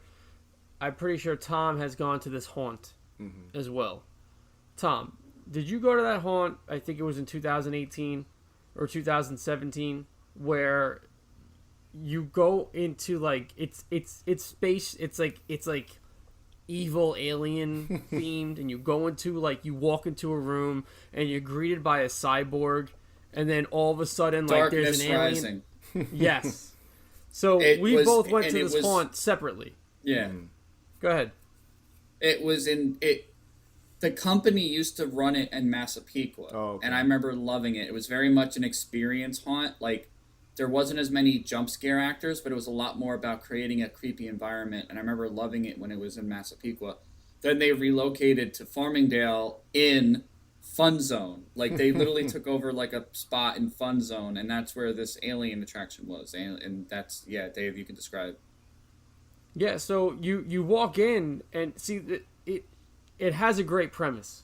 I'm pretty sure Tom has gone to this haunt as well. Tom, did you go to that haunt? I think it was in 2018 or 2017, where you go into like it's space. It's like evil alien themed, and you go into like you walk into a room and you're greeted by a cyborg, and then all of a sudden like there's Darkness an alien. Rising. Yes. So we both went to it this was- haunt separately. Yeah. Go ahead. It was in it. The company used to run it in Massapequa, Oh, okay. and I remember loving it. It was very much an experience haunt. Like there wasn't as many jump scare actors, but it was a lot more about creating a creepy environment. And I remember loving it when it was in Massapequa. Then they relocated to Farmingdale in Fun Zone. Like they literally took over like a spot in Fun Zone, and that's where this alien attraction was. And that's Dave, you can describe. Yeah, so you walk in and see that it has a great premise,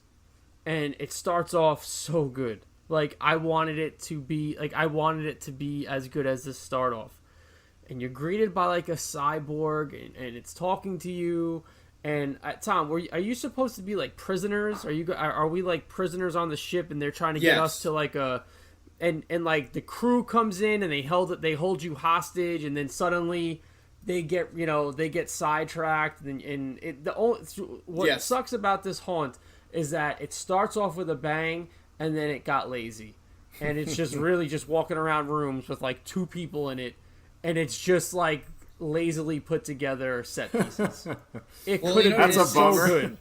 and it starts off so good. Like I wanted it to be as good as this start off. And you're greeted by like a cyborg, and it's talking to you. And Tom, are you supposed to be like prisoners? Are we like prisoners on the ship, and they're trying to get us to like a, and like the crew comes in and they hold you hostage, and then suddenly they get sidetracked, what sucks about this haunt is that it starts off with a bang and then it got lazy, and it's just really just walking around rooms with like 2 people in it, and it's just like lazily put together set pieces. It could have been so good.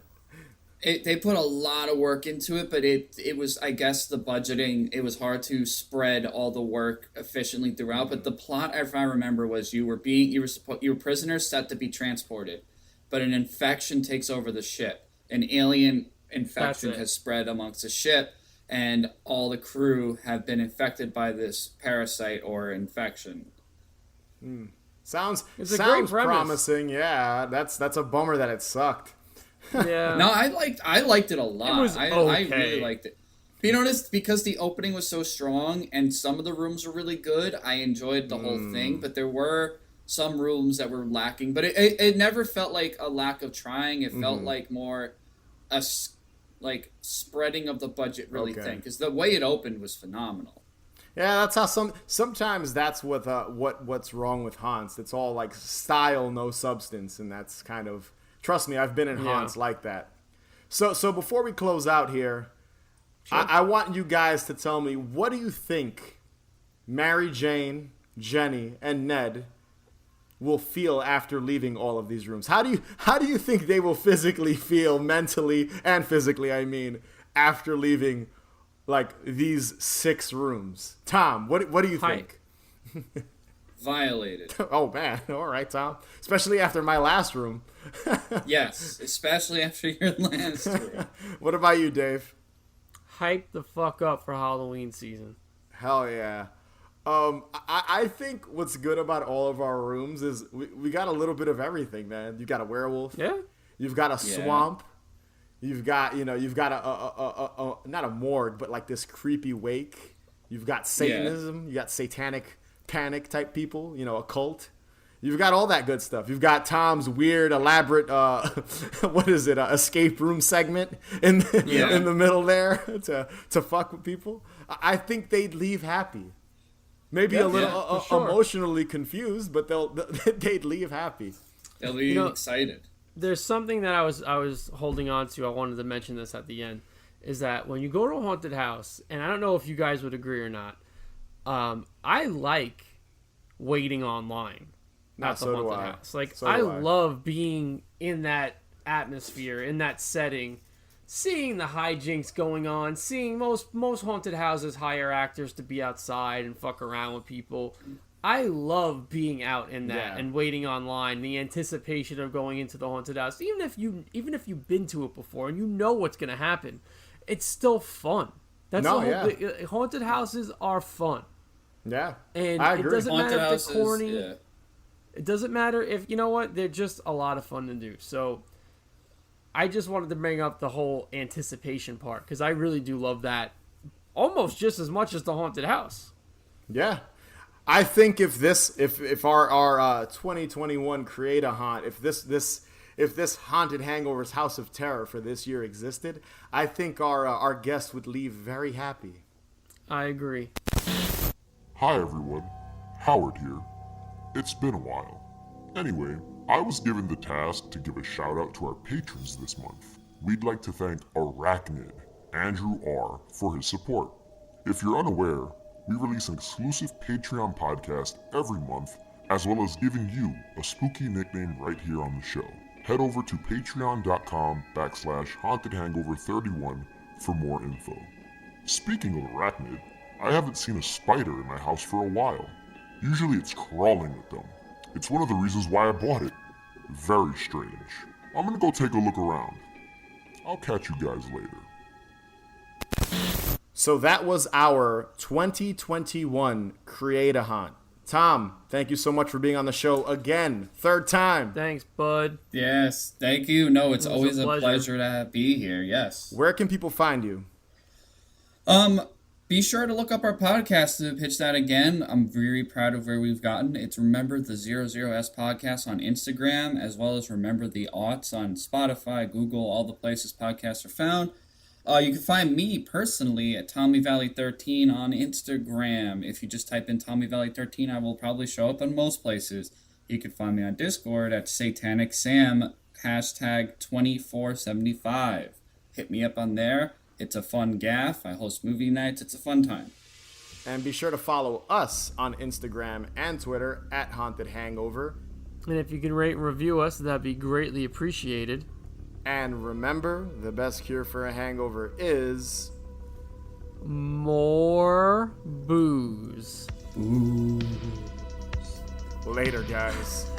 They put a lot of work into it, but it was, I guess, the budgeting. It was hard to spread all the work efficiently throughout. But the plot, if I remember, was you were prisoners set to be transported, but an infection takes over the ship. An alien infection has spread amongst the ship, and all the crew have been infected by this parasite or infection. Sounds great premise. promising. Yeah, that's a bummer that it sucked. Yeah. No, I liked it a lot. It was I really liked it. But you notice, because the opening was so strong and some of the rooms were really good, I enjoyed the whole thing. But there were some rooms that were lacking. But it never felt like a lack of trying. It felt like more a spreading of the budget thing. Because the way it opened was phenomenal. Yeah, that's how sometimes that's what's wrong with haunts. It's all like style, no substance, and that's kind of, trust me, I've been in haunts like that. So before we close out here, sure. I want you guys to tell me, what do you think Mary Jane, Jenny, and Ned will feel after leaving all of these rooms? How do you think they will physically feel, mentally and physically, I mean, after leaving like these 6 rooms? Tom, what do you think? Violated. Oh man, all right, Tom. Especially after my last room. Yes, especially after your last room. What about you, Dave? Hype the fuck up for Halloween season. Hell yeah. I think what's good about all of our rooms is we got a little bit of everything, man. You got a werewolf. Yeah. You've got a swamp. You've got a not a morgue, but like this creepy wake. You've got Satanism. Yeah. You got satanic panic type people. A cult. You've got all that good stuff. You've got Tom's weird, elaborate, escape room segment in the middle there to fuck with people. I think they'd leave happy. Maybe a little emotionally confused, but they'd leave happy. They'll be excited. There's something that I was holding on to. I wanted to mention this at the end. Is that when you go to a haunted house, and I don't know if you guys would agree or not, I like waiting online at the haunted house. Like, I love being in that atmosphere, in that setting, seeing the hijinks going on, seeing most haunted houses hire actors to be outside and fuck around with people. I love being out in that and waiting online, the anticipation of going into the haunted house. Even if you've been to it before and you know what's going to happen, it's still fun. Haunted houses are fun. Yeah, and I agree. It doesn't Haunted matter if they're corny. Yeah. It doesn't matter if, they're just a lot of fun to do. So I just wanted to bring up the whole anticipation part, because I really do love that almost just as much as the haunted house. Yeah. I think if our 2021 Create a Haunt, if this Haunted Hangovers House of Terror for this year existed, I think our guests would leave very happy. I agree. Hi everyone, Howard here. It's been a while. Anyway, I was given the task to give a shout out to our patrons this month. We'd like to thank Arachnid, Andrew R., for his support. If you're unaware, we release an exclusive Patreon podcast every month as well as giving you a spooky nickname right here on the show. Head over to patreon.com/hauntedhangover31 for more info. Speaking of arachnid, I haven't seen a spider in my house for a while. Usually it's crawling with them. It's one of the reasons why I bought it. Very strange. I'm gonna go take a look around. I'll catch you guys later. So that was our 2021 Create a Haunt. Tom, thank you so much for being on the show again. Third time. Thanks, bud. Yes, thank you. No, it's It was always a a pleasure. pleasure to be here. Yes. Where can people find you? Be sure to look up our podcast to pitch that again. I'm very proud of where we've gotten. It's Remember the 00S podcast on Instagram, as well as Remember the Aughts on Spotify, Google, all the places podcasts are found. You can find me personally at Tommy Valley 13 on Instagram. If you just type in Tommy Valley 13, I will probably show up in most places. You can find me on Discord at Satanic Sam, hashtag 2475. Hit me up on there. It's a fun gaff. I host movie nights. It's a fun time. And be sure to follow us on Instagram and Twitter at Haunted Hangover. And if you can rate and review us, that'd be greatly appreciated. And remember, the best cure for a hangover is... More booze. Ooh. Later, guys.